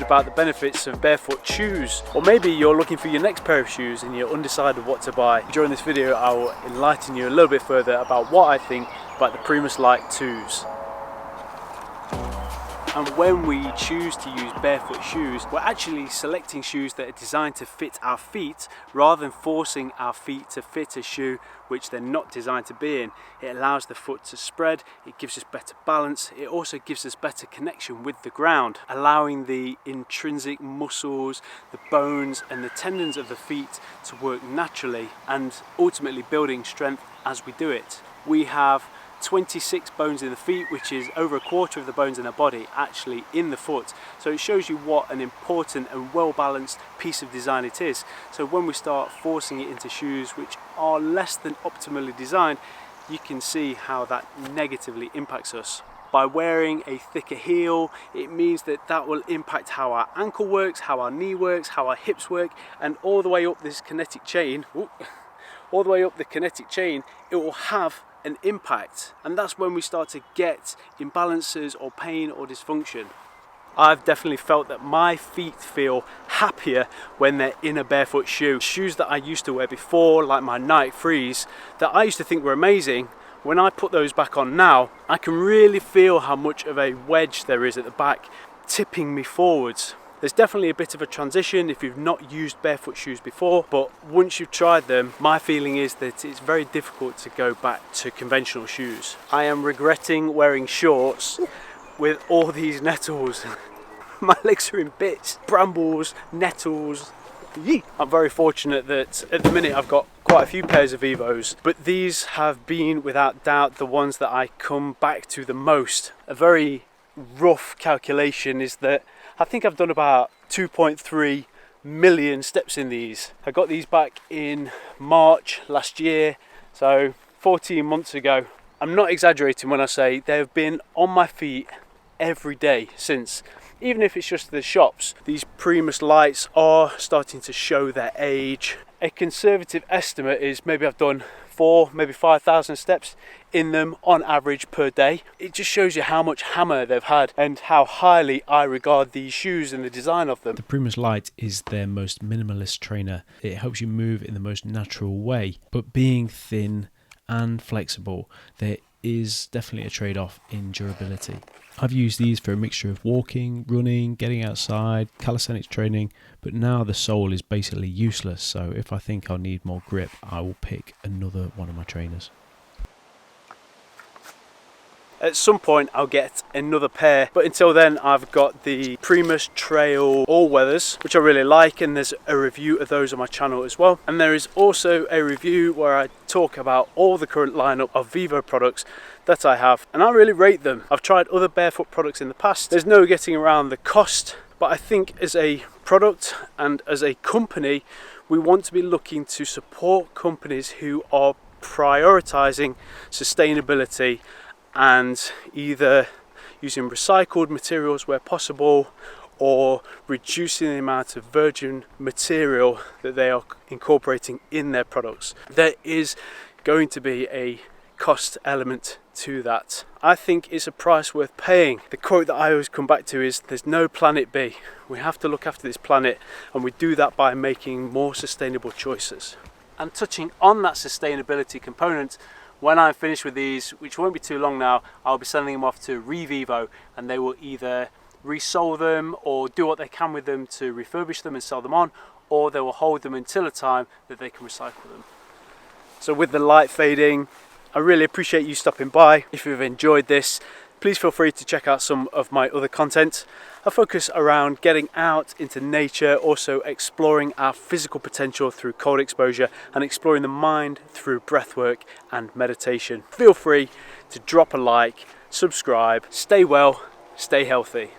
about the benefits of barefoot shoes, or maybe you're looking for your next pair of shoes and you're undecided what to buy. During this video I will enlighten you a little bit further about what I think about the Primus Lite 2s. And when we choose to use barefoot shoes, we're actually selecting shoes that are designed to fit our feet rather than forcing our feet to fit a shoe which they're not designed to be in. It allows the foot to spread, it gives us better balance, it also gives us better connection with the ground, allowing the intrinsic muscles, the bones and the tendons of the feet to work naturally and ultimately building strength as we do it. We have 26 bones in the feet, which is over a quarter of the bones in the body actually in the foot. So it shows you what an important and well balanced piece of design it is. So when we start forcing it into shoes which are less than optimally designed, you can see how that negatively impacts us. By wearing a thicker heel, it means that will impact how our ankle works, how our knee works, how our hips work, and all the way up this kinetic chain, all the way up the kinetic chain, it will have an impact, and that's when we start to get imbalances or pain or dysfunction. I've definitely felt that my feet feel happier when they're in a barefoot shoe. Shoes that I used to wear before, like my Nike Frees, that I used to think were amazing, when I put those back on now, I can really feel how much of a wedge there is at the back, tipping me forwards. There's definitely a bit of a transition if you've not used barefoot shoes before, but once you've tried them, my feeling is that it's very difficult to go back to conventional shoes. I am regretting wearing shorts with all these nettles. My legs are in bits, brambles, nettles. Yee. I'm very fortunate that at the minute I've got quite a few pairs of Vivos, but these have been without doubt the ones that I come back to the most. A very rough calculation is that I think I've done about 2.3 million steps in these. I got these back in March last year, so 14 months ago. I'm not exaggerating when I say they've been on my feet every day since. Even if it's just the shops, these Primus Lites are starting to show their age. A conservative estimate is maybe I've done 4,000, maybe 5,000 steps in them on average per day. It just shows you how much hammer they've had and how highly I regard these shoes and the design of them. The Primus Lite is their most minimalist trainer. It helps you move in the most natural way, but being thin and flexible, there is definitely a trade-off in durability. I've used these for a mixture of walking, running, getting outside, calisthenics training, but now the sole is basically useless, so if I think I'll need more grip, I will pick another one of my trainers. At some point I'll get another pair, but until then I've got the Primus Trail All-Weathers, which I really like, and there's a review of those on my channel as well. And there is also a review where I talk about all the current lineup of Vivo products that I have, and I really rate them. I've tried other barefoot products in the past. There's no getting around the cost, but I think as a product and as a company, we want to be looking to support companies who are prioritizing sustainability and either using recycled materials where possible or reducing the amount of virgin material that they are incorporating in their products. There is going to be a cost element to that. I think it's a price worth paying. The quote that I always come back to is, there's no planet B. We have to look after this planet, and we do that by making more sustainable choices. And touching on that sustainability component, when I'm finished with these, which won't be too long now, I'll be sending them off to Vivo, and they will either resole them or do what they can with them to refurbish them and sell them on, or they will hold them until a time that they can recycle them. So with the light fading, I really appreciate you stopping by. If you've enjoyed this, please feel free to check out some of my other content. I focus around getting out into nature, also exploring our physical potential through cold exposure and exploring the mind through breathwork and meditation. Feel free to drop a like, subscribe, stay well, stay healthy.